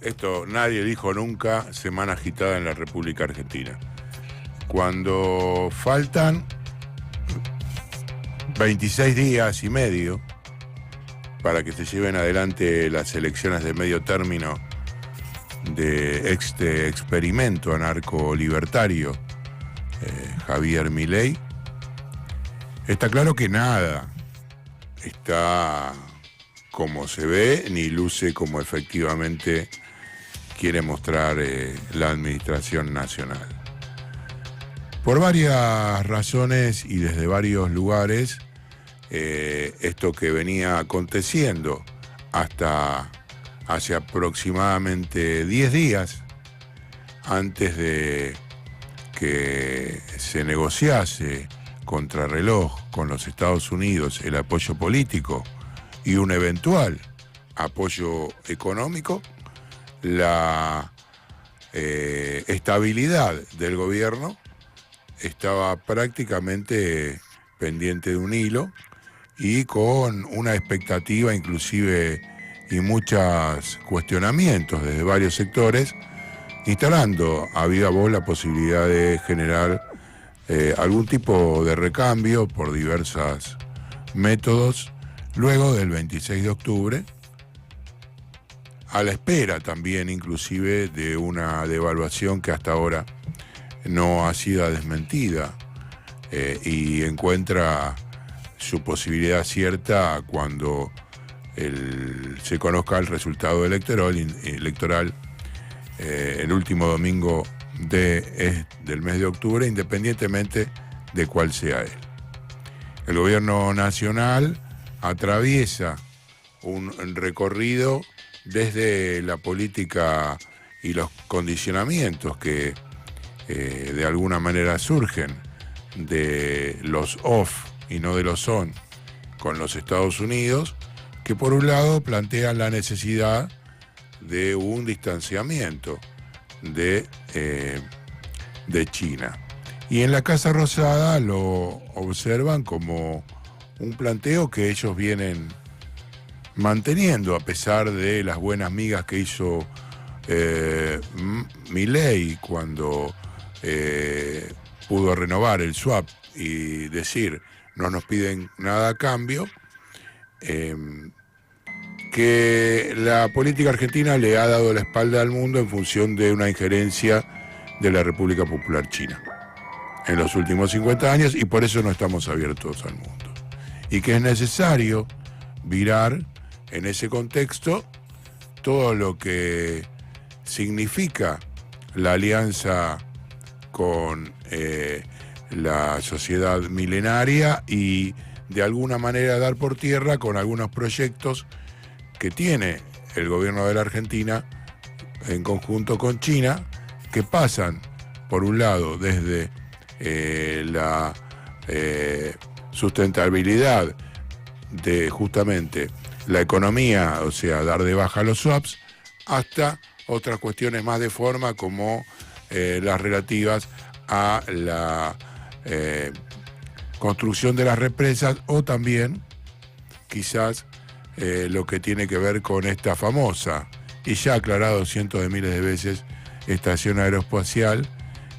Esto nadie dijo nunca, semana agitada en la República Argentina. Cuando faltan 26 días y medio para que se lleven adelante las elecciones de medio término de este experimento anarco-libertario, Javier Milei, está claro que nada está como se ve, ni luce como efectivamente quiere mostrar la administración nacional. Por varias razones y desde varios lugares, esto que venía aconteciendo hasta hace aproximadamente 10 días, antes de que se negociase contrarreloj con los Estados Unidos el apoyo político y un eventual apoyo económico, la estabilidad del gobierno estaba prácticamente pendiente de un hilo y con una expectativa inclusive y muchos cuestionamientos desde varios sectores, instalando a viva voz la posibilidad de generar algún tipo de recambio por diversos métodos luego del 26 de octubre, a la espera también inclusive de una devaluación que hasta ahora no ha sido desmentida y encuentra su posibilidad cierta cuando se conozca el resultado electoral el último domingo del mes de octubre, independientemente de cuál sea él. El gobierno nacional atraviesa un recorrido desde la política y los condicionamientos que de alguna manera surgen de los off y no de los on con los Estados Unidos, que por un lado plantean la necesidad de un distanciamiento de China. Y en la Casa Rosada lo observan como un planteo que ellos vienen manteniendo a pesar de las buenas migas que hizo Milei cuando pudo renovar el swap y decir no nos piden nada a cambio, que la política argentina le ha dado la espalda al mundo en función de una injerencia de la República Popular China en los últimos 50 años, y por eso no estamos abiertos al mundo. Y que es necesario virar en ese contexto todo lo que significa la alianza con la sociedad milenaria y de alguna manera dar por tierra con algunos proyectos que tiene el gobierno de la Argentina en conjunto con China, que pasan, por un lado, desde la sustentabilidad de justamente la economía, o sea, dar de baja los swaps, hasta otras cuestiones más de forma como las relativas a la construcción de las represas o también quizás lo que tiene que ver con esta famosa y ya aclarado cientos de miles de veces estación aeroespacial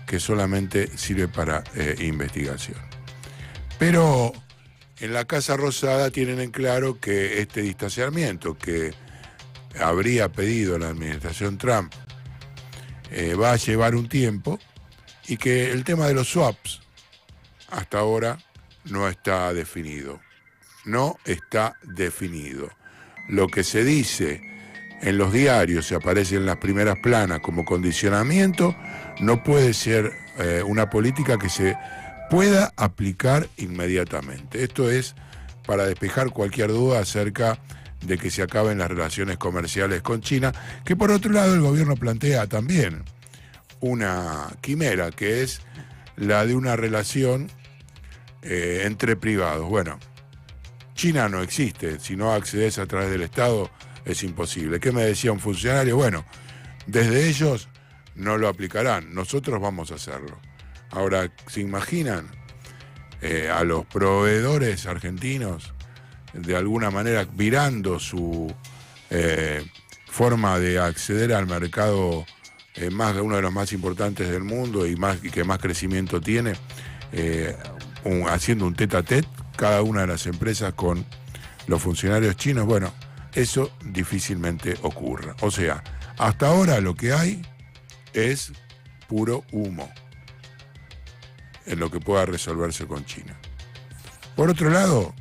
que solamente sirve para investigación. Pero en la Casa Rosada tienen en claro que este distanciamiento que habría pedido la administración Trump va a llevar un tiempo y que el tema de los swaps hasta ahora no está definido. No está definido. Lo que se dice en los diarios, se aparece en las primeras planas como condicionamiento, no puede ser una política que se pueda aplicar inmediatamente. Esto es para despejar cualquier duda acerca de que se acaben las relaciones comerciales con China, que por otro lado el gobierno plantea también una quimera, que es la de una relación entre privados. Bueno, China no existe, si no accedes a través del Estado es imposible. ¿Qué me decía un funcionario? Bueno, desde ellos no lo aplicarán, nosotros vamos a hacerlo. Ahora, ¿se imaginan a los proveedores argentinos de alguna manera virando su forma de acceder al mercado uno de los más importantes del mundo y que más crecimiento tiene, haciendo un tete a tete cada una de las empresas con los funcionarios chinos. Bueno, eso difícilmente ocurra. O sea, hasta ahora lo que hay es puro humo en lo que pueda resolverse con China. Por otro lado,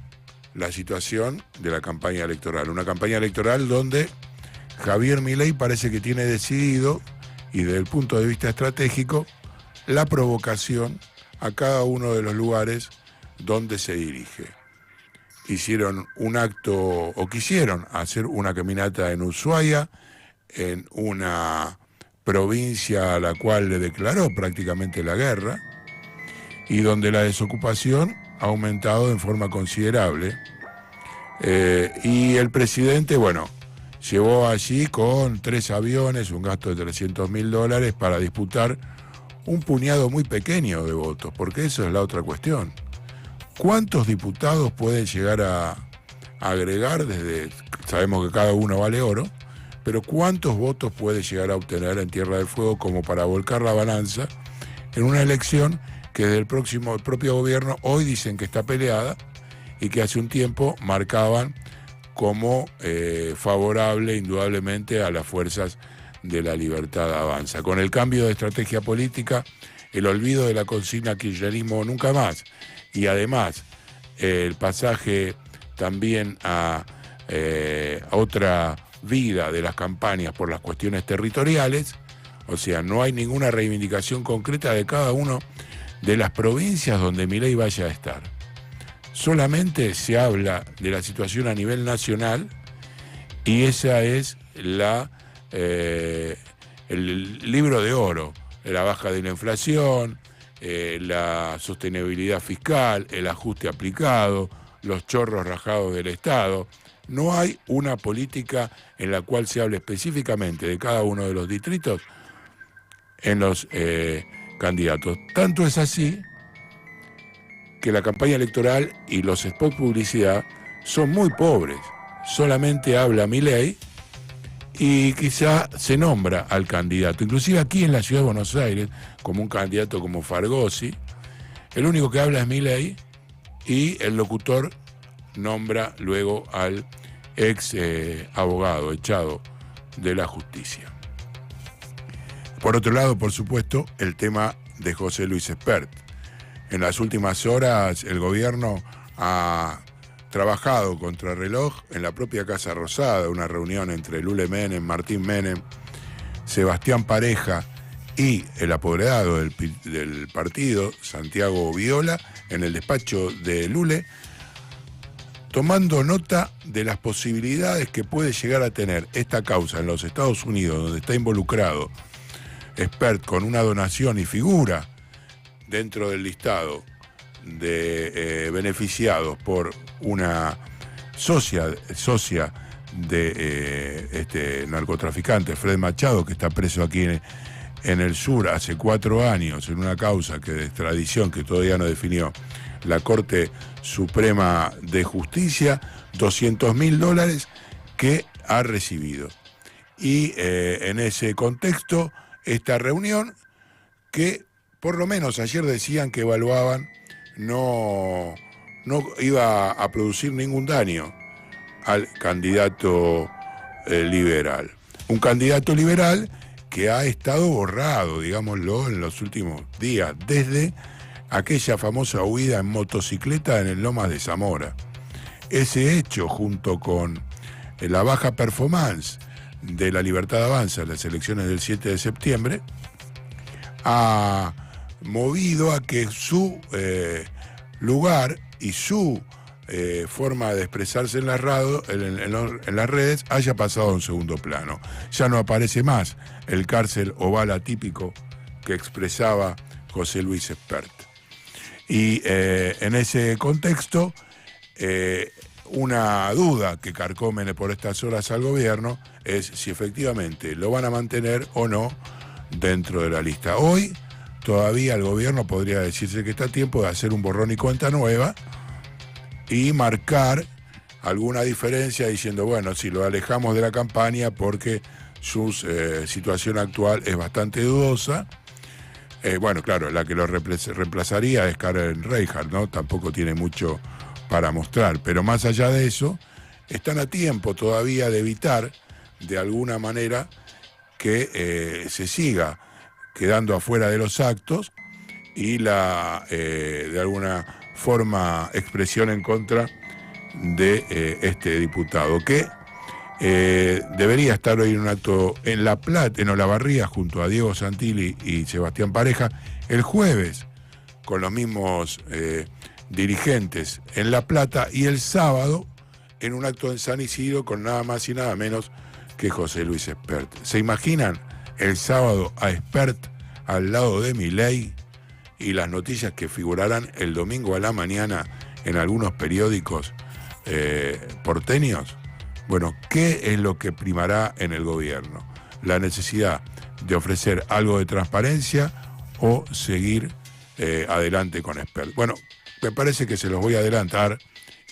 la situación de la campaña electoral. Una campaña electoral donde Javier Milei parece que tiene decidido, y desde el punto de vista estratégico, la provocación a cada uno de los lugares donde se dirige. Hicieron un acto, o quisieron hacer una caminata en Ushuaia, en una provincia a la cual le declaró prácticamente la guerra, y donde la desocupación ha aumentado en forma considerable. Y el presidente, bueno, llevó allí con 3 aviones, un gasto de $300.000 para disputar un puñado muy pequeño de votos, porque eso es la otra cuestión. ¿Cuántos diputados pueden llegar a agregar? Sabemos que cada uno vale oro, pero ¿cuántos votos puede llegar a obtener en Tierra del Fuego como para volcar la balanza en una elección que desde el propio gobierno hoy dicen que está peleada y que hace un tiempo marcaban como favorable indudablemente a las fuerzas de la Libertad Avanza? Con el cambio de estrategia política, el olvido de la consigna kirchnerismo nunca más, y además el pasaje también a otra vida de las campañas por las cuestiones territoriales, o sea, no hay ninguna reivindicación concreta de cada una de las provincias donde Milei vaya a estar. Solamente se habla de la situación a nivel nacional, y esa es el libro de oro, la baja de la inflación, la sostenibilidad fiscal, el ajuste aplicado, los chorros rajados del Estado. No hay una política en la cual se hable específicamente de cada uno de los distritos en los candidatos. Tanto es así que la campaña electoral y los spots publicidad son muy pobres. Solamente habla Milei y quizá se nombra al candidato. Inclusive aquí en la ciudad de Buenos Aires, como un candidato como Fargosi, el único que habla es Milei, y el locutor nombra luego al ex abogado echado de la justicia. Por otro lado, por supuesto, el tema de José Luis Espert. En las últimas horas el gobierno ha trabajado contrarreloj en la propia Casa Rosada, una reunión entre Lule Menem, Martín Menem, Sebastián Pareja y el apoderado del partido, Santiago Viola, en el despacho de Lule, tomando nota de las posibilidades que puede llegar a tener esta causa en los Estados Unidos, donde está involucrado Espert con una donación y figura dentro del listado de beneficiados por una socia de este narcotraficante, Fred Machado, que está preso aquí en el sur hace 4 años en una causa de extradición que todavía no definió la Corte Suprema de Justicia, $200.000 que ha recibido. Y en ese contexto, esta reunión que por lo menos ayer decían que evaluaban no iba a producir ningún daño al candidato liberal. Un candidato liberal que ha estado borrado, digámoslo, en los últimos días, desde aquella famosa huida en motocicleta en el Lomas de Zamora. Ese hecho, junto con la baja performance de la Libertad Avanza en las elecciones del 7 de septiembre, ha movido a que su lugar y su forma de expresarse en las redes haya pasado a un segundo plano. Ya no aparece más el cárcel o bala típico que expresaba José Luis Espert. Y en ese contexto, una duda que carcome por estas horas al gobierno es si efectivamente lo van a mantener o no dentro de la lista. Hoy todavía el gobierno podría decirse que está a tiempo de hacer un borrón y cuenta nueva y marcar alguna diferencia diciendo, bueno, si lo alejamos de la campaña porque su situación actual es bastante dudosa. Bueno, claro, la que lo reemplazaría es Karen Reinhardt, ¿no? Tampoco tiene mucho para mostrar, pero más allá de eso, están a tiempo todavía de evitar, de alguna manera, que se siga quedando afuera de los actos y de alguna forma, expresión en contra de este diputado, que debería estar hoy en un acto en La Plata, en Olavarría, junto a Diego Santilli y Sebastián Pareja, el jueves, con los mismos dirigentes en La Plata, y el sábado en un acto en San Isidro con nada más y nada menos que José Luis Espert. ¿Se imaginan el sábado a Espert al lado de Milei y las noticias que figurarán el domingo a la mañana en algunos periódicos porteños? Bueno, ¿qué es lo que primará en el gobierno? ¿La necesidad de ofrecer algo de transparencia o seguir adelante con Espert? Bueno, me parece que se los voy a adelantar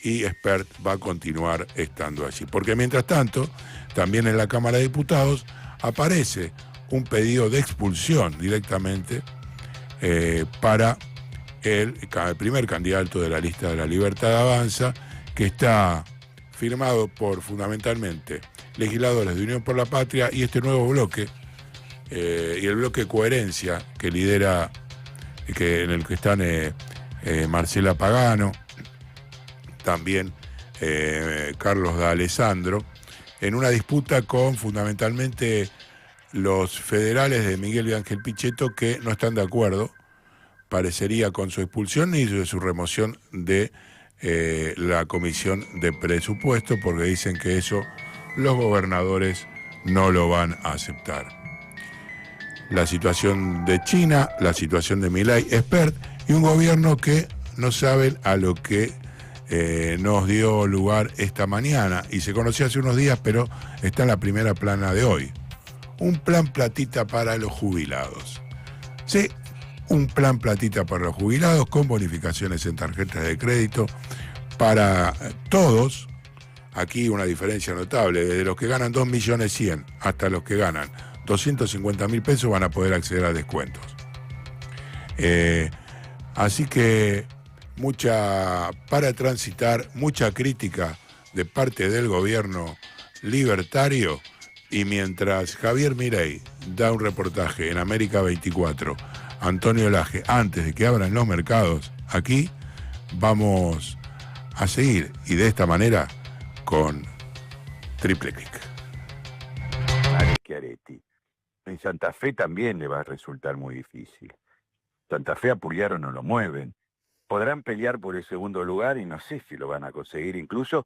y Espert va a continuar estando allí. Porque mientras tanto, también en la Cámara de Diputados aparece un pedido de expulsión directamente para el primer candidato de la lista de la Libertad Avanza, que está firmado por fundamentalmente legisladores de Unión por la Patria y este nuevo bloque, y el bloque Coherencia, que lidera, en el que están Marcela Pagano, también Carlos D'Alessandro, en una disputa con fundamentalmente los federales de Miguel y Ángel Pichetto, que no están de acuerdo, parecería, con su expulsión ni de su remoción de la Comisión de Presupuesto, porque dicen que eso los gobernadores no lo van a aceptar. La situación de China, la situación de Milei, Espert, y un gobierno que no saben a lo que nos dio lugar esta mañana, y se conoció hace unos días, pero está en la primera plana de hoy. Un plan platita para los jubilados. Sí, un plan platita para los jubilados con bonificaciones en tarjetas de crédito para todos. Aquí una diferencia notable, desde los que ganan 2.100.000 hasta los que ganan 250.000 pesos van a poder acceder a descuentos. Así que para transitar, mucha crítica de parte del gobierno libertario, y mientras Javier Milei da un reportaje en América 24, Antonio Laje, antes de que abran los mercados, aquí vamos a seguir, y de esta manera, con Triple Click. Schiaretti. En Santa Fe también le va a resultar muy difícil. Santa Fe a Puriaro no lo mueven. Podrán pelear por el segundo lugar y no sé si lo van a conseguir. Incluso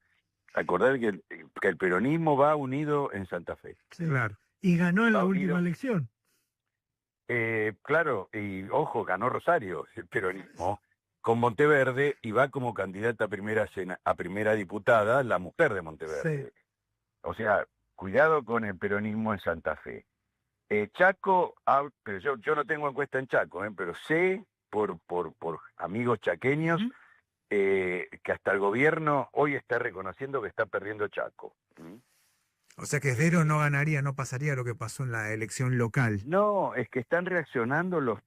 acordar que el peronismo va unido en Santa Fe. Sí, claro. Y ganó en la última elección. Claro, y ojo, ganó Rosario, el peronismo, con Monteverde, y va como candidata a primera diputada la mujer de Monteverde. Sí. O sea, cuidado con el peronismo en Santa Fe. Chaco, pero yo no tengo encuesta en Chaco, pero sé por amigos chaqueños que hasta el gobierno hoy está reconociendo que está perdiendo Chaco. O sea que Esdero no ganaría, no pasaría lo que pasó en la elección local. No, es que están reaccionando los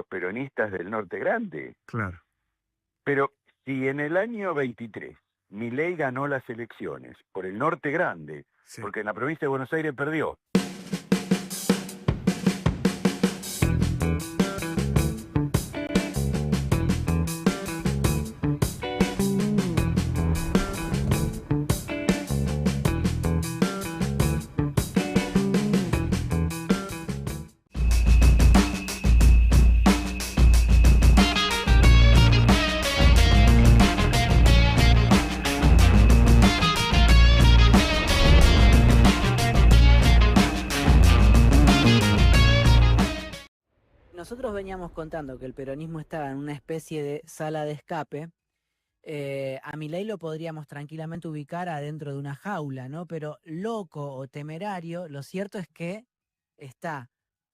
peronistas del Norte Grande. Claro. Pero si en el año 23 Milei ganó las elecciones por el Norte Grande, sí, porque en la provincia de Buenos Aires perdió. Nosotros veníamos contando que el peronismo estaba en una especie de sala de escape. A Milei lo podríamos tranquilamente ubicar adentro de una jaula, ¿no? Pero loco o temerario, lo cierto es que está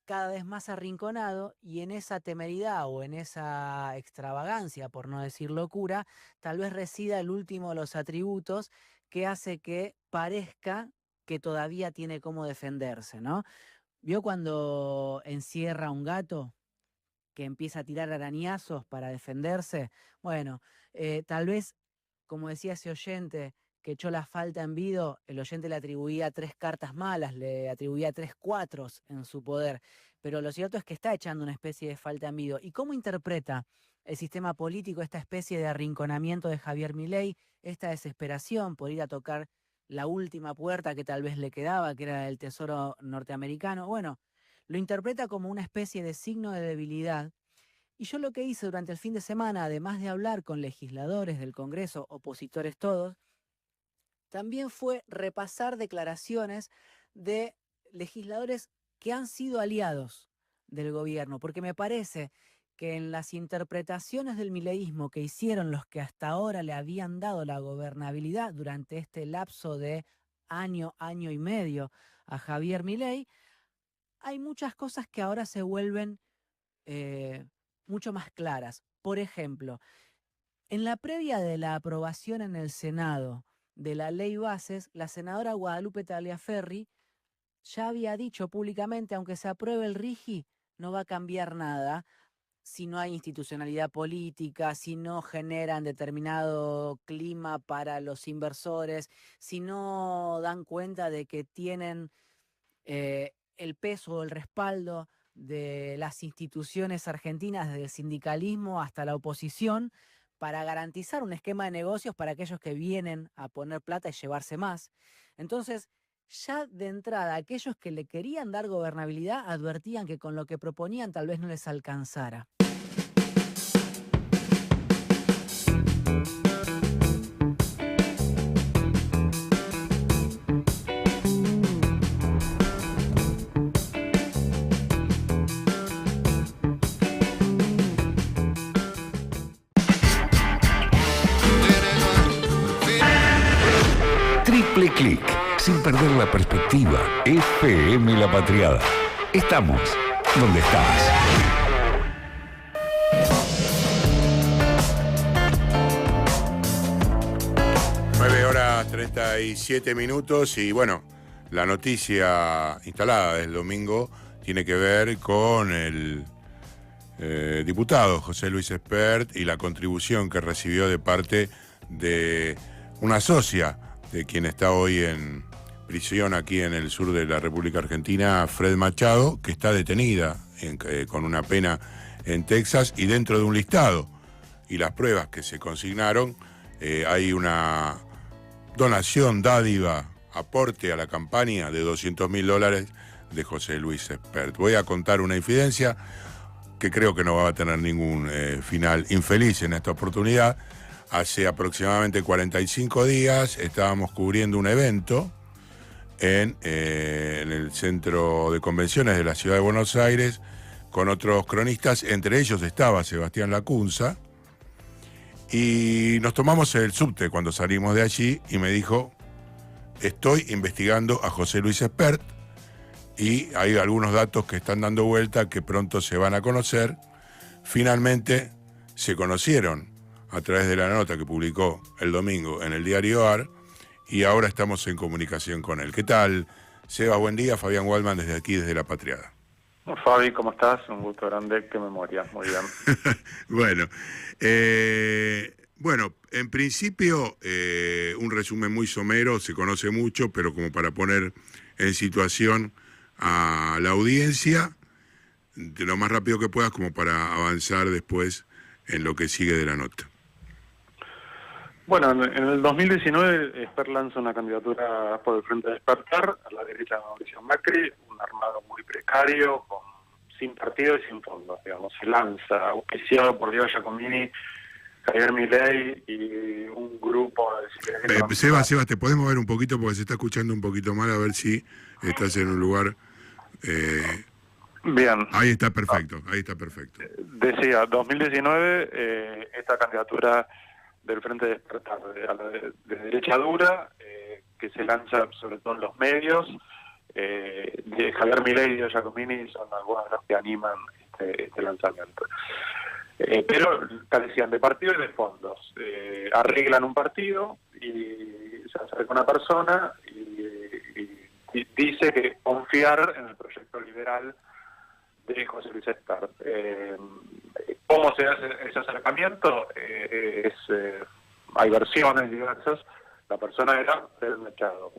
cada vez más arrinconado, y en esa temeridad o en esa extravagancia, por no decir locura, tal vez resida el último de los atributos que hace que parezca que todavía tiene cómo defenderse, ¿no? ¿Vio cuando encierra a un gato que empieza a tirar arañazos para defenderse? Bueno, tal vez, como decía ese oyente que echó la falta en Vido, el oyente le atribuía 3 cartas malas, le atribuía 3 cuatros en su poder, pero lo cierto es que está echando una especie de falta en Vido. ¿Y cómo interpreta el sistema político esta especie de arrinconamiento de Javier Milei, esta desesperación por ir a tocar la última puerta que tal vez le quedaba, que era el Tesoro norteamericano? Bueno, lo interpreta como una especie de signo de debilidad. Y yo lo que hice durante el fin de semana, además de hablar con legisladores del Congreso, opositores todos, también fue repasar declaraciones de legisladores que han sido aliados del gobierno, porque me parece que en las interpretaciones del mileísmo que hicieron los que hasta ahora le habían dado la gobernabilidad durante este lapso de año, año y medio a Javier Milei, hay muchas cosas que ahora se vuelven mucho más claras. Por ejemplo, en la previa de la aprobación en el Senado de la ley bases, la senadora Guadalupe Tagliaferri ya había dicho públicamente, aunque se apruebe el RIGI, no va a cambiar nada si no hay institucionalidad política, si no generan determinado clima para los inversores, si no dan cuenta de que tienen el peso o el respaldo de las instituciones argentinas, desde el sindicalismo hasta la oposición, para garantizar un esquema de negocios para aquellos que vienen a poner plata y llevarse más. Entonces, ya de entrada, aquellos que le querían dar gobernabilidad advertían que con lo que proponían tal vez no les alcanzara. Triple Clic, sin perder la perspectiva. FM La Patriada. Estamos donde estás. Horas 37 minutos y bueno, la noticia instalada del domingo tiene que ver con el diputado José Luis Espert y la contribución que recibió de parte de una socia de quien está hoy en prisión aquí en el sur de la República Argentina, Fred Machado, que está detenida con una pena en Texas y dentro de un listado. Y las pruebas que se consignaron, hay una donación, dádiva, aporte a la campaña de $200.000 de José Luis Espert. Voy a contar una infidencia que creo que no va a tener ningún final infeliz en esta oportunidad. Hace aproximadamente 45 días estábamos cubriendo un evento en el centro de convenciones de la ciudad de Buenos Aires con otros cronistas, entre ellos estaba Sebastián Lacunza, y nos tomamos el subte cuando salimos de allí y me dijo: estoy investigando a José Luis Espert y hay algunos datos que están dando vuelta que pronto se van a conocer. Finalmente se conocieron a través de la nota que publicó el domingo en el diario AR y ahora estamos en comunicación con él. ¿Qué tal, Seba? Buen día. Fabián Waldman desde aquí, desde La Patriada. Fabi, ¿cómo estás? Un gusto grande, qué memoria, muy bien. Bueno, en principio, un resumen muy somero, se conoce mucho, pero como para poner en situación a la audiencia, de lo más rápido que puedas, como para avanzar después en lo que sigue de la nota. Bueno, en el 2019, Espert lanza una candidatura por el Frente Despertar, a la derecha de Mauricio Macri, un armado muy precario, sin partido y sin fondo, digamos. Se lanza, auspiciado por Diego Giacomini, Javier Milei y un grupo de... Seba, ¿te podés mover un poquito? Porque se está escuchando un poquito mal, a ver si estás en un lugar... Bien. Ahí está perfecto, ahí está perfecto. Decía, 2019, esta candidatura del Frente Despertar, de derecha dura, que se lanza sobre todo en los medios, de Javier Milei y de Giacomini son algunos de los que animan este lanzamiento. Pero carecían de partido y de fondos. Arreglan un partido y se acerca una persona y dice que confiar en el proyecto liberal de José Luis Espert. ¿Cómo se hace ese acercamiento? Hay versiones diversas. La persona era Pedro Machado,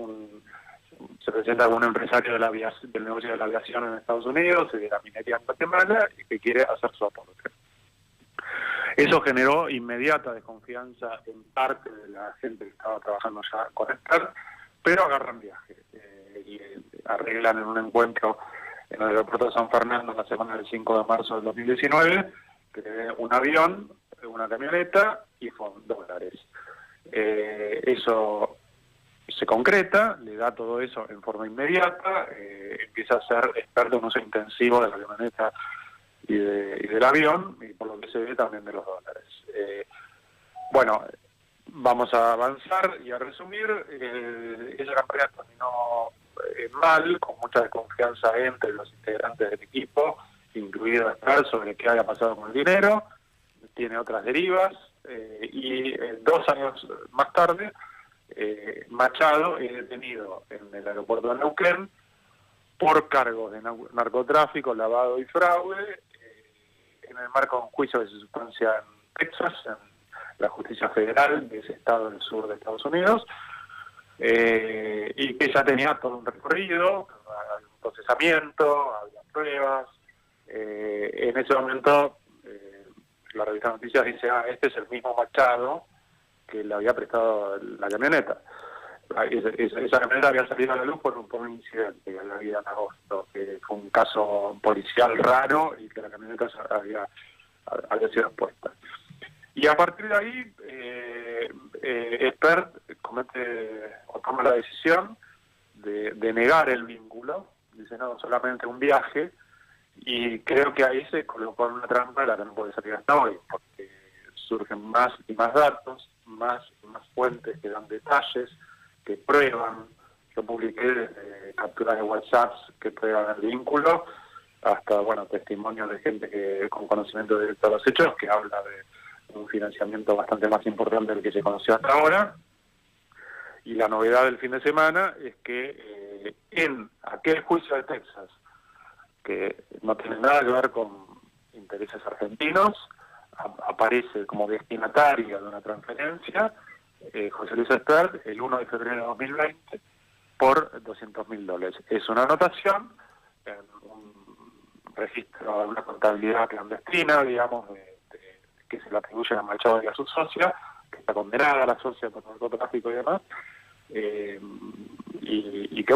se presenta como un empresario del negocio de la aviación en Estados Unidos y de la minería en Guatemala y que quiere hacer su aporte. Eso generó inmediata desconfianza en parte de la gente que estaba trabajando ya con Espert, pero agarran viaje y arreglan en un encuentro en el aeropuerto de San Fernando en la semana del 5 de marzo del 2019, que un avión, una camioneta y $. Eso se concreta, le da todo eso en forma inmediata, empieza a ser experto en uso intensivo de la camioneta y del avión, y por lo que se ve también de los dólares. Bueno, vamos a avanzar y a resumir. Esa campaña terminó mal, con mucha desconfianza entre los integrantes del equipo, incluido Espert, sobre qué había pasado con el dinero. Tiene otras derivas, y 2 años más tarde, Machado es detenido en el aeropuerto de Neuquén por cargos de narcotráfico, lavado y fraude, en el marco de un juicio que se sustancia en Texas, en la justicia federal de ese estado del sur de Estados Unidos, y que ya tenía todo un recorrido, había un procesamiento, había pruebas. En ese momento la revista Noticias dice, este es el mismo Machado que le había prestado la camioneta. Esa camioneta había salido a la luz por un incidente que había habido en agosto, que fue un caso policial raro y que la camioneta había sido expuesta. Y a partir de ahí, Espert toma la decisión de negar el vínculo, dice no, solamente un viaje, y creo que ahí se colocó en una trampa de la que no puede salir hasta hoy, porque surgen más y más datos, más y más fuentes que dan detalles, que prueban. Yo publiqué capturas de WhatsApp que prueban el vínculo, hasta testimonios de gente que con conocimiento directo de los hechos, que habla de un financiamiento bastante más importante del que se conoció hasta ahora. Y la novedad del fin de semana es que en aquel juicio de Texas, que no tiene nada que ver con intereses argentinos, aparece como destinatario de una transferencia José Luis Espert el 1 de febrero de 2020 por $200.000. Es una anotación en un registro de una contabilidad clandestina, digamos, que se le atribuye a Machado y a su socia, que está condenada a la socia por narcotráfico y demás, y que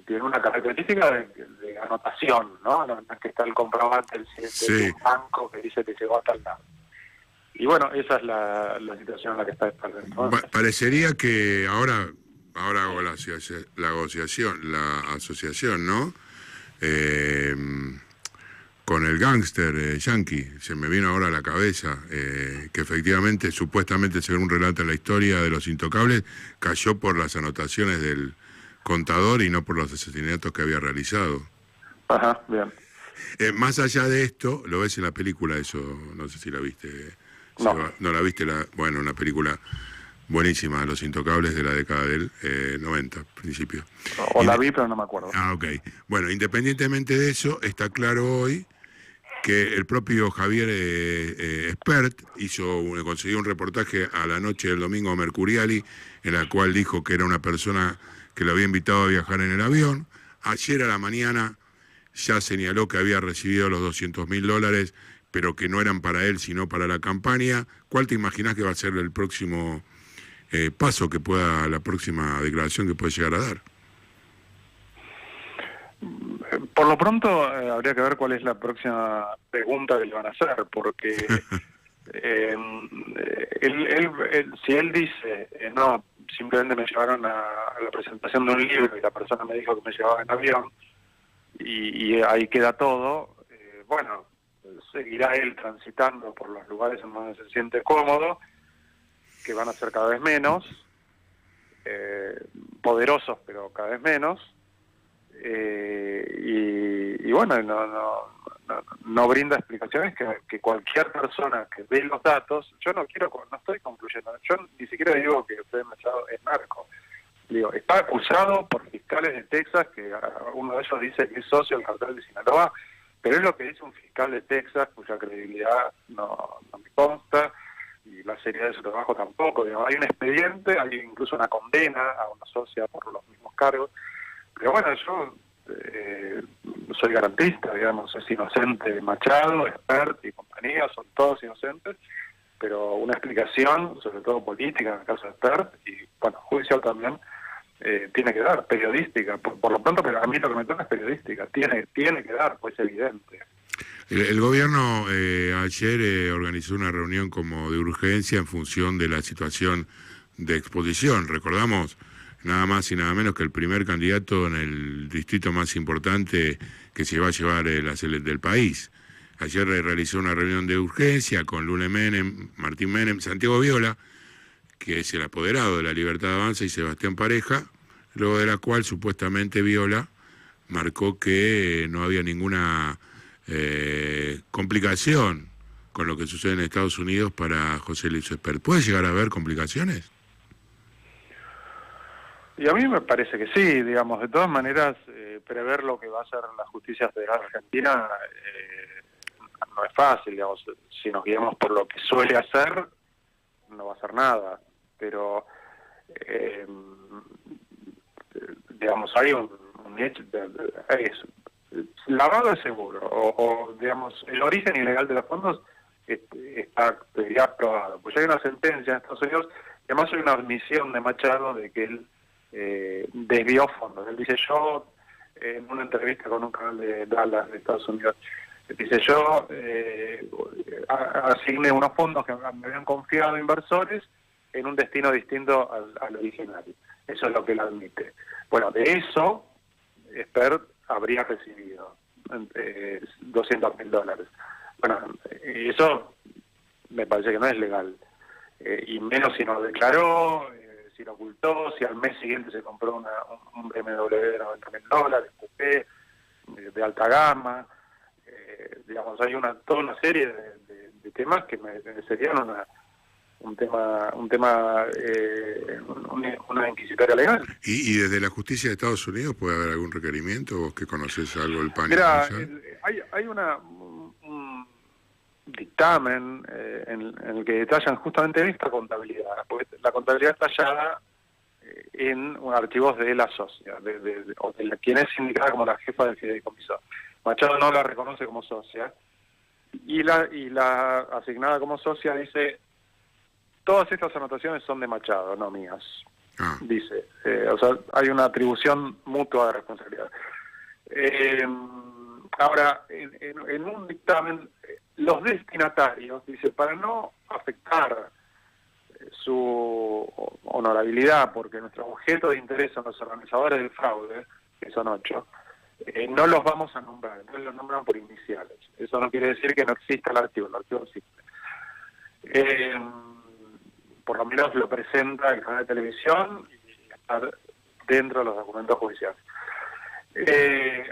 tiene una característica de anotación, ¿no? No es que está el comprobante del banco que dice que llegó a tal lado. Y esa es la situación en la que está Espert, ¿no? Parecería que ahora hago la asociación, ¿no? Con el gángster yankee, se me vino ahora a la cabeza, que efectivamente, supuestamente, según relata la historia de Los Intocables, cayó por las anotaciones del contador y no por los asesinatos que había realizado. Ajá, bien. Más allá de esto, lo ves en la película, eso, no sé si la viste. No la viste, una película buenísima, Los Intocables, de la década del 90, principio. La vi, pero no me acuerdo. Ok. Bueno, independientemente de eso, está claro hoy que el propio Javier Espert consiguió un reportaje a la noche del domingo a Mercuriali, en la cual dijo que era una persona que lo había invitado a viajar en el avión. Ayer a la mañana ya señaló que había recibido los $200.000, pero que no eran para él, sino para la campaña. ¿Cuál te imaginas que va a ser el próximo paso la próxima declaración que puede llegar a dar? Por lo pronto habría que ver cuál es la próxima pregunta que le van a hacer, porque si él dice, no, simplemente me llevaron a la presentación de un libro y la persona me dijo que me llevaba en avión, y ahí queda todo, seguirá él transitando por los lugares en donde se siente cómodo, que van a ser cada vez menos, poderosos pero cada vez menos, y bueno, no brinda explicaciones que cualquier persona que ve los datos, yo no estoy concluyendo, yo ni siquiera digo que Fede Machado es narco. Digo, está acusado por fiscales de Texas, que uno de ellos dice que es socio del cartel de Sinaloa, pero es lo que dice un fiscal de Texas, cuya credibilidad no me consta, y la seriedad de su trabajo tampoco. Digamos, hay un expediente, hay incluso una condena a una socia por los mismos cargos, pero bueno, yo soy garantista, digamos, es inocente Machado, Espert y compañía, son todos inocentes, pero una explicación, sobre todo política en el caso de Espert, y bueno, judicial también, tiene que dar, periodística, por lo pronto, pero a mí lo que me toca es periodística, tiene que dar, pues es evidente. El gobierno ayer organizó una reunión como de urgencia en función de la situación de exposición. Recordamos nada más y nada menos que el primer candidato en el distrito más importante que se va a llevar del país. Ayer realizó una reunión de urgencia con Lula Menem, Martín Menem, Santiago Viola, que es el apoderado de la Libertad Avanza, y Sebastián Pareja, luego de la cual supuestamente Viola marcó que no había ninguna complicación con lo que sucede en Estados Unidos para José Luis Espert. ¿Puede llegar a haber complicaciones? Y a mí me parece que sí, digamos, de todas maneras, prever lo que va a hacer la justicia federal argentina no es fácil, digamos, si nos guiamos por lo que suele hacer, no va a hacer nada, pero digamos, hay un hecho, lavado de seguro, o digamos, el origen ilegal de los fondos está ya probado, pues hay una sentencia en Estados Unidos, además hay una admisión de Machado de que él desvió fondos. Él dice, yo, en una entrevista con un canal de Dallas de Estados Unidos, dice, yo asigné unos fondos que me habían confiado inversores en un destino distinto al original. Eso es lo que él admite. Bueno, de eso, Espert habría recibido $200.000. Bueno, eso me parece que no es legal. Y menos si no lo declaró, si lo ocultó, si al mes siguiente se compró un BMW de $90.000, coupé, de alta gama. Digamos, hay toda una serie de temas que serían una inquisitoria legal. ¿Y desde la justicia de Estados Unidos puede haber algún requerimiento? ¿Vos que conocés algo del panel? Mira, hay un dictamen en el que detallan justamente esta contabilidad, porque la contabilidad está hallada en archivos de la socia, o de quien es indicada como la jefa del fideicomiso. Machado no la reconoce como socia, y la asignada como socia dice, todas estas anotaciones son de Machado, no mías. Dice, o sea, hay una atribución mutua de responsabilidad. Ahora, en un dictamen, los destinatarios, dice, para no afectar su honorabilidad, porque nuestro objeto de interés son los organizadores del fraude, que son 8, no los vamos a nombrar, entonces los nombran por iniciales. Eso no quiere decir que no exista el archivo existe. Por lo menos lo presenta el canal de televisión y está dentro de los documentos judiciales.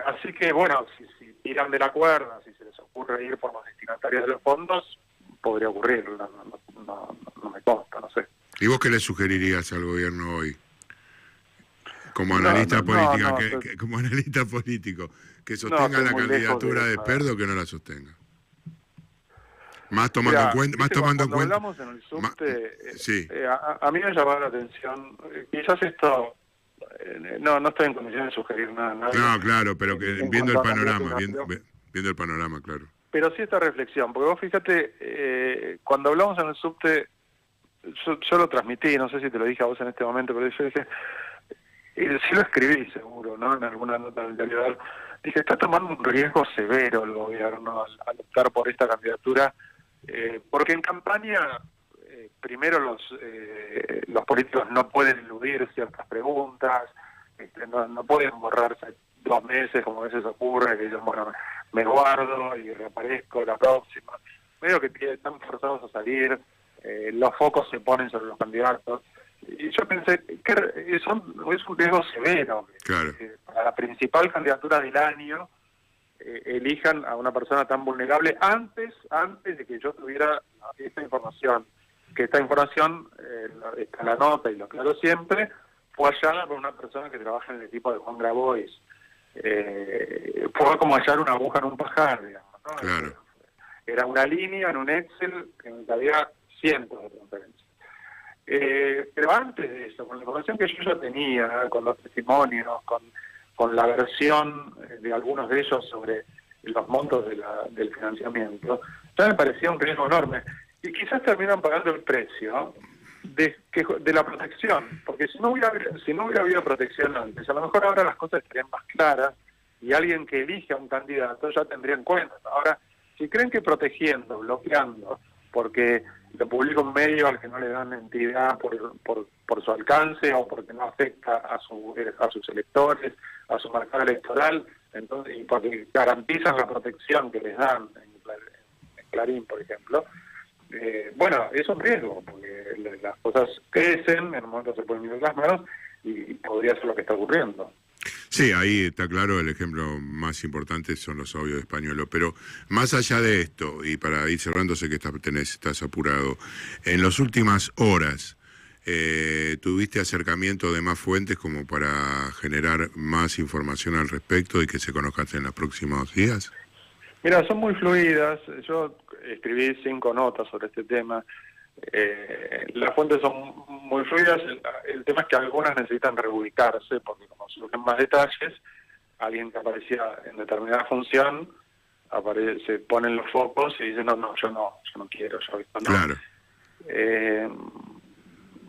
Así que, bueno, si tiran de la cuerda, si se les ocurre ir por los destinatarios de los fondos, podría ocurrir, no me consta, no sé. ¿Y vos qué le sugerirías al gobierno hoy? Como analista política, como analista político, que sostenga la candidatura de Espert o que no la sostenga. Más tomando en cuenta, hablamos en el subte, sí. A mí me llamaba la atención, quizás esto, no estoy en condiciones de sugerir nada. No, claro, pero que viendo el panorama, viendo el panorama, claro. Pero sí esta reflexión, porque vos fíjate, cuando hablamos en el subte, yo lo transmití, no sé si te lo dije a vos en este momento, pero yo dije, sí lo escribí seguro, ¿no? En alguna nota del diario, dije, está tomando un riesgo severo el gobierno al optar por esta candidatura, porque en campaña, primero los políticos no pueden eludir ciertas preguntas, no pueden borrarse 2 meses, como a veces ocurre, que dicen, bueno, me guardo y reaparezco la próxima. Medio que están forzados a salir, los focos se ponen sobre los candidatos. Y yo pensé que es un riesgo severo. Claro. Para la principal candidatura del año elijan a una persona tan vulnerable antes de que yo tuviera esta información. Que esta información, está en la nota y lo aclaro siempre, fue hallada por una persona que trabaja en el equipo de Juan Grabois. Fue como hallar una aguja en un pajar, digamos, ¿no? Claro. Era una línea en un Excel en que había cientos de transferencias. Pero antes de eso, con la información que yo ya tenía, con los testimonios, con la versión de algunos de ellos sobre los montos del financiamiento, ya me parecía un riesgo enorme. Y quizás terminan pagando el precio de la protección, porque si no hubiera habido protección antes, a lo mejor ahora las cosas estarían más claras y alguien que elige a un candidato ya tendría en cuenta. Ahora, si creen que protegiendo, bloqueando, porque lo publica un medio al que no le dan entidad por su alcance o porque no afecta a sus electores, a su mercado electoral, entonces, y porque garantizan la protección que les dan en Clarín, por ejemplo, bueno, es un riesgo, porque las cosas crecen, en un momento se pueden ir de las manos y podría ser lo que está ocurriendo. Sí, ahí está claro, el ejemplo más importante son los audios de Españolo, pero más allá de esto, y para ir cerrando, sé que estás apurado, en las últimas horas, ¿tuviste acercamiento de más fuentes como para generar más información al respecto y que se conozcan en los próximos días? Mira, son muy fluidas. Yo escribí 5 notas sobre este tema. Las fuentes son muy fluidas. El tema es que algunas necesitan reubicarse porque como surgen más detalles, alguien que aparecía en determinada función se ponen los focos y dice no, yo no quiero, yo esto no. Claro.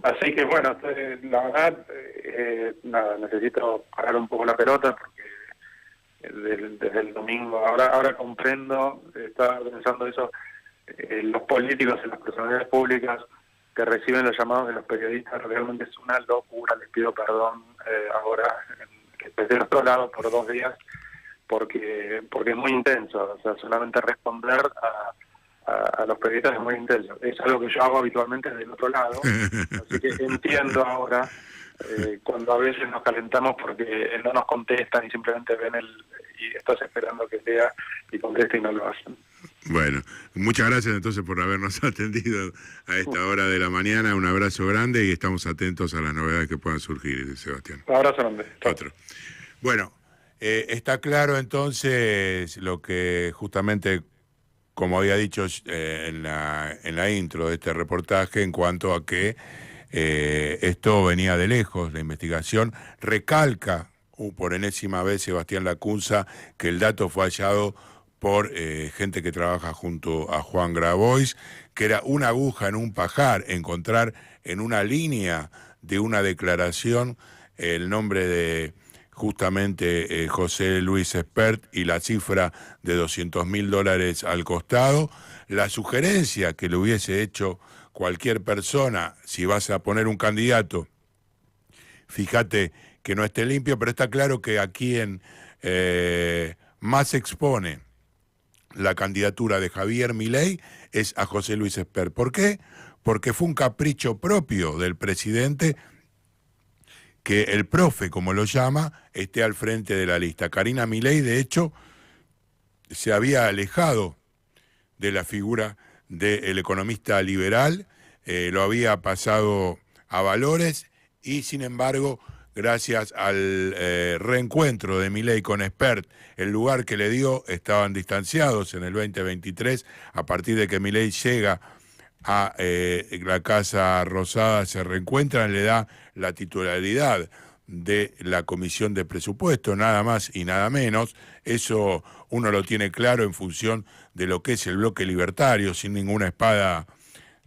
Así que bueno, la verdad, necesito parar un poco la pelota porque desde el domingo, ahora comprendo, estaba pensando eso, los políticos y las personalidades públicas que reciben los llamados de los periodistas, realmente es una locura. Les pido perdón ahora, que esté del otro lado por 2 días, porque es muy intenso. O sea, solamente responder a los periodistas es muy intenso. Es algo que yo hago habitualmente del otro lado, así que entiendo ahora cuando a veces nos calentamos porque no nos contestan y simplemente ven y estás esperando que sea y conteste y no lo hacen. Bueno, muchas gracias entonces por habernos atendido a esta hora de la mañana. Un abrazo grande y estamos atentos a las novedades que puedan surgir, Sebastián. Un abrazo grande. Otro. Bueno, está claro entonces lo que justamente, como había dicho en la intro de este reportaje, en cuanto a que esto venía de lejos, la investigación recalca por enésima vez Sebastián Lacunza que el dato fue hallado por gente que trabaja junto a Juan Grabois, que era una aguja en un pajar, encontrar en una línea de una declaración el nombre de justamente José Luis Espert y la cifra de $200.000 al costado. La sugerencia que le hubiese hecho cualquier persona, si vas a poner un candidato, fíjate que no esté limpio, pero está claro que a quien más expone la candidatura de Javier Milei es a José Luis Espert. ¿Por qué? Porque fue un capricho propio del presidente que el profe, como lo llama, esté al frente de la lista. Karina Milei, de hecho, se había alejado de la figura del economista liberal, lo había pasado a Valores y, sin embargo, gracias al reencuentro de Milei con Espert, el lugar que le dio, estaban distanciados en el 2023, a partir de que Milei llega a la Casa Rosada, se reencuentran, le da la titularidad de la Comisión de Presupuesto, nada más y nada menos. Eso uno lo tiene claro en función de lo que es el bloque libertario, sin ninguna espada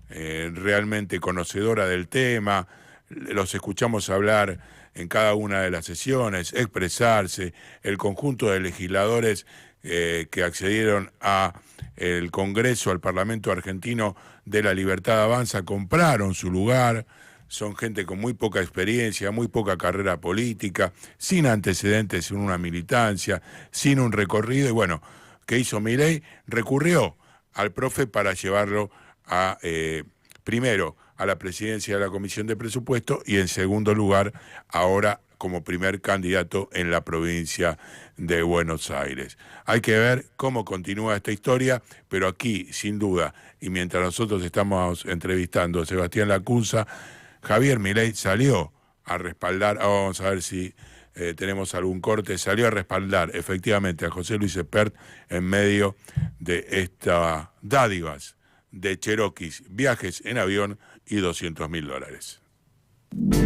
realmente conocedora del tema. Los escuchamos hablar en cada una de las sesiones, expresarse, el conjunto de legisladores que accedieron a el Congreso, al Parlamento argentino de la Libertad Avanza, compraron su lugar. Son gente con muy poca experiencia, muy poca carrera política, sin antecedentes en una militancia, sin un recorrido. Y bueno, ¿qué hizo Milei? Recurrió al profe para llevarlo a, primero, a la presidencia de la Comisión de Presupuesto y en segundo lugar, ahora como primer candidato en la provincia de Buenos Aires. Hay que ver cómo continúa esta historia, pero aquí, sin duda, y mientras nosotros estamos entrevistando a Sebastián Lacunza, Javier Milei salió a respaldar, vamos a ver si tenemos algún corte, salió a respaldar efectivamente a José Luis Espert en medio de estas dádivas de Cherokees, viajes en avión y $200.000.